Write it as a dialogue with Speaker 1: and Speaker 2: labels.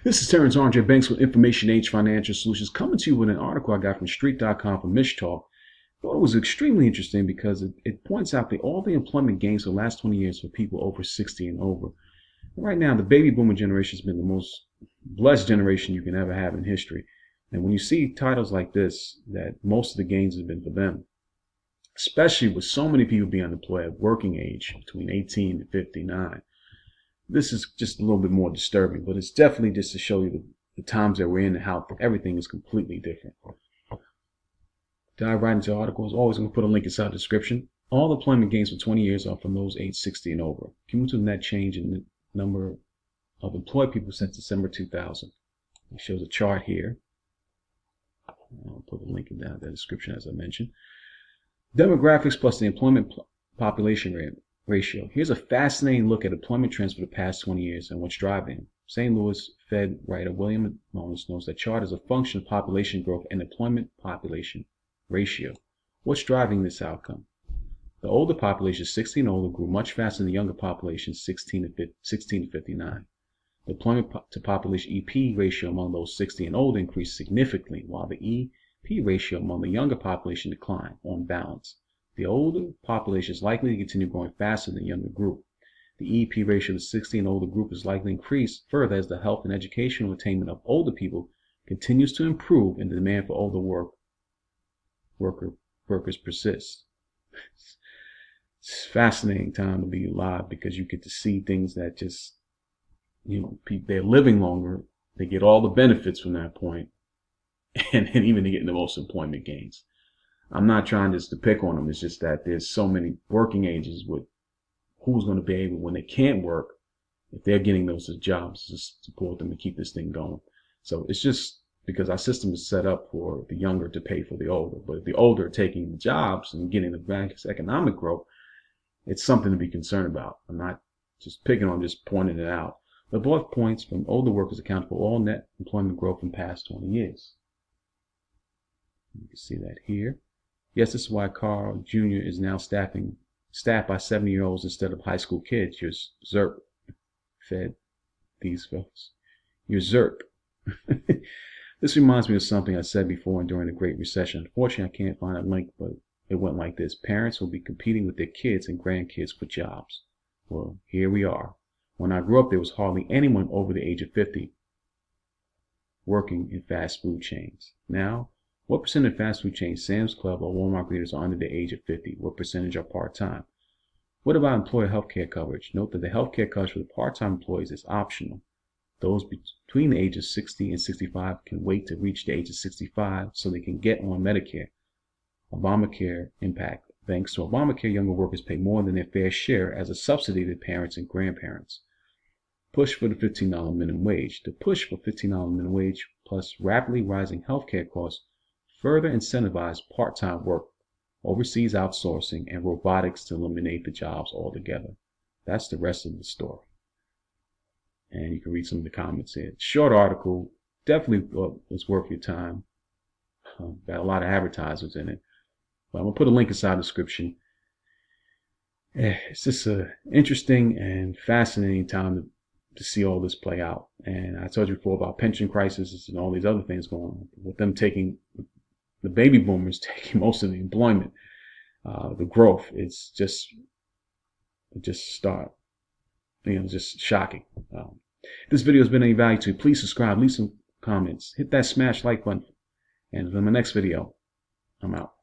Speaker 1: This is Terrence Andre Banks with Information Age Financial Solutions, coming to you with an article I got from Street.com from Mish Talk. I thought it was extremely interesting because it points out that all the employment gains for the last 20 years for people over 60 and over. Right now, the baby boomer generation has been the most blessed generation you can ever have in history. And when you see titles like this, that most of the gains have been for them, especially with so many people being unemployed at working age between 18 and 59. This is just a little bit more disturbing, but it's definitely just to show you the times that we're in and how everything is completely different. Dive right into the article. As always, I'm going to put a link inside the description. All employment gains for 20 years are from those aged 60 and over. Cumulative net change in the number of employed people since December 2000. It shows a chart here. I'll put a link in the description as I mentioned. Demographics plus the employment population ratio. Here's a fascinating look at employment trends for the past 20 years and what's driving them. St. Louis Fed writer William Monis knows that chart is a function of population growth and employment population ratio. What's driving this outcome? The older population, 60 and older, grew much faster than the younger population, 16 to 59. The employment to population EP ratio among those 60 and older increased significantly, while the EP ratio among the younger population declined on balance. The older population is likely to continue growing faster than the younger group. The EP ratio of the 60 and older group is likely to increase further as the health and educational attainment of older people continues to improve and the demand for older workers persists. It's a fascinating time to be alive because you get to see things that just, they're living longer. They get all the benefits from that point, and even to get the most employment gains. I'm not trying just to pick on them. It's just that there's so many working ages with who's going to be able, when they can't work, if they're getting those jobs, to support them to keep this thing going. So it's just because our system is set up for the younger to pay for the older. But if the older are taking the jobs and getting the bank's economic growth, it's something to be concerned about. I'm not just picking on, just pointing it out. The above points from older workers account for all net employment growth in past 20 years. You can see that here. Yes, this is why Carl Jr. is now staffed by 70-year-olds instead of high school kids. You're ZERP. Fed these folks. You're ZERP. This reminds me of something I said before and during the Great Recession. Unfortunately, I can't find a link, but it went like this. Parents will be competing with their kids and grandkids for jobs. Well, here we are. When I grew up, there was hardly anyone over the age of 50 working in fast food chains. Now, what percent of fast food chains, Sam's Club or Walmart greeters are under the age of 50? What percentage are part-time? What about employer health care coverage? Note that the health care coverage for the part-time employees is optional. Those between the ages of 60 and 65 can wait to reach the age of 65 so they can get on Medicare. Obamacare impact. Thanks to Obamacare, younger workers pay more than their fair share as a subsidy to parents and grandparents. Push for the $15 minimum wage. The push for $15 minimum wage plus rapidly rising healthcare costs further incentivize part-time work, overseas outsourcing, and robotics to eliminate the jobs altogether. That's the rest of the story. And you can read some of the comments here. Short article, definitely was worth your time. Got a lot of advertisers in it. But I'm going to put a link inside the description. It's just an interesting and fascinating time to see all this play out. And I told you before about pension crisis and all these other things going on. With them taking, the baby boomers taking most of the employment, the growth, it's just shocking. If this video has been any value to you, please subscribe, leave some comments, hit that smash like button. And in my next video, I'm out.